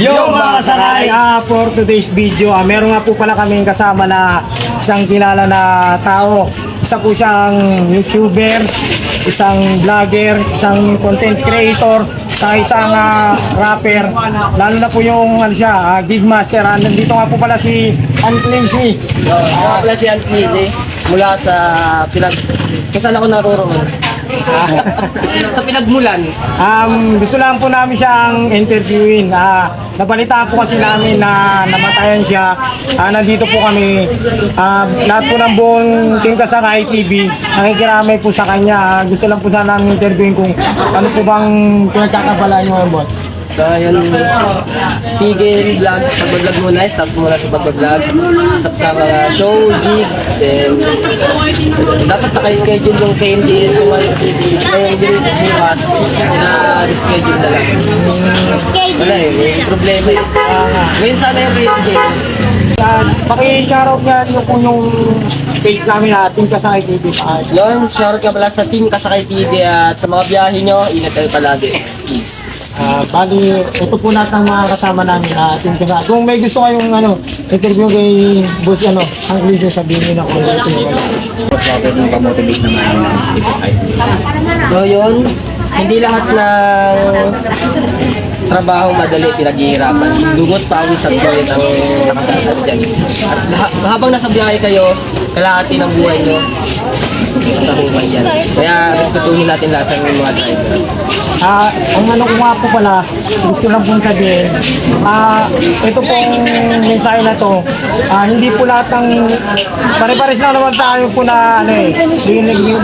Yo mga kasakay, for today's video, meron nga po pala kaming kasama na isang kilala na tao. Isa po siyang YouTuber, isang vlogger, isang content creator, sa isang rapper. Lalo na po yung gig master. Nandito nga po pala si Unclean. Ako pala si Antlise mula sa kung saan ako naroroon. Sa Pinagmulan. Gusto lang po namin siyang interviewin. Nabalitaan po kasi namin na namatayan siya. Nandito po kami. Lahat po ng buong Team Kasakay TV, nakikiramay po sa kanya. Gusto lang po sana namin interviewin kung ano po bang pinagkakabalaan niyo ngayon, boss. So yun, tigil vlog, pag-vlog muna, stop muna sa pag-vlog, stop sa mga show, gig, then dapat naka-schedule yung KMDS kung ngayon din bukas, na-schedule na lang. Wala may problema eh. Ngayon sana yung KMDS. Paki-shoutout nga nyo po yung page namin na Team Kasakay TV. Yun, shoutout ka pala sa Team Kasakay TV at sa mga biyahe nyo, ingat kayo palagi. Peace. Bali, ito po lahat ng mga kasama namin na Team Kasakay. Kung may gusto kayong interview kay Boss Unclean, sabihin nyo na kung ito yung pamotivate naman ng Kasakay. So yun, hindi lahat ng trabaho madali pinaghihirapan. Dugot pa ang isang project ang nakasasal dyan. At habang nasa biyahe kayo, kalahati ng buhay nyo sa buhay yan. Kaya respetuhin natin lahat ng mga driver. Ang ko nga po pala, gusto lang pong sabihin, ito pong mensahe na to, hindi po lahat ng, pare-pares lang naman tayo po na,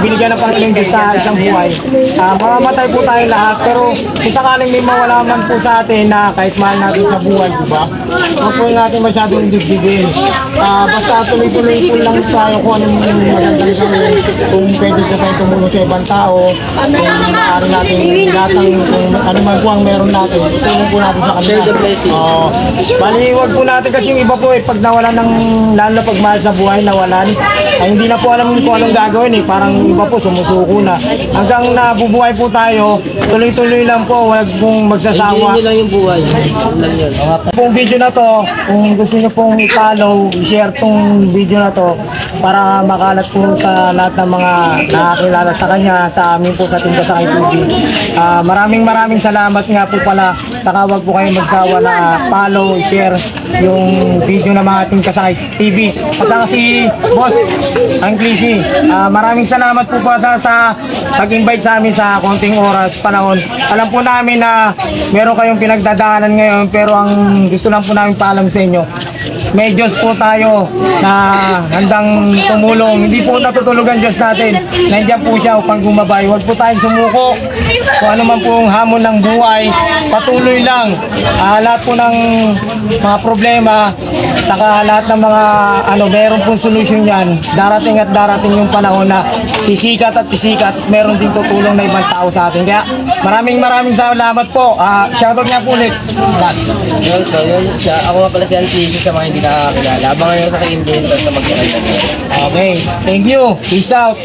binigyan ng Panginoong Diyos na isang buhay. Mamamatay po tayo lahat, pero kung sakaling may mawala man po sa atin na kahit mahal natin sa buhay, diba? Huwag po natin masyadong dibdibin. Basta tuloy-tuloy po lang tayo kung anong magandang gawin, kung pwede ka tayo tumulong sa ibang tao, kung maaari natin lahat ng kung ano man po ang meron natin, itulong po natin sa kanila. Share the blessing. Bali, huwag po natin kasi yung iba po pag nawalan ng, lalo na pagmahal sa buhay, nawalan, ay hindi na po alam kung anong gagawin parang iba po sumusuko na. Hanggang nabubuhay po tayo, tuloy-tuloy lang po, huwag pong magsasawa. Hindi lang yung buhay. Yun lang yun. Pong video na to, kung gusto nyo pong i-follow, i-share tong video na to para makalat po sa lahat ng mga nakakilala sa kanya, sa amin po sa Team Kasakay TV. Maraming salamat nga po pala. Saka wag po kayong magsawa na follow, share yung video ng mga Team Kasakay TV. At saka si Boss Unclean, maraming salamat po pala sa pag-invite sa amin sa konting oras, panahon. Alam po namin na meron kayong pinagdadaanan ngayon, pero ang gusto lang po namin paalam sa inyo, may Diyos po tayo na handang tumulong. Hindi po natutulugan Diyos natin. Nandiyan po siya upang gumabay. Huwag po tayong sumuko. Kung ano man po yung hamon ng buhay, patuloy lang. Lahat po ng mga problema, saka lahat ng mga meron pong solusyon yan. Darating at darating yung panahon na sisikat at sisikat. Meron din tutulong na ibang tao sa atin. Kaya maraming salamat po. Shoutout nga po ulit. Last. Yun, so yun, ako nga pala si Antlise sa mga hindi nakakakilala. Abangan nyo sa KMDS sa magkakita. Okay. Thank you. Peace out.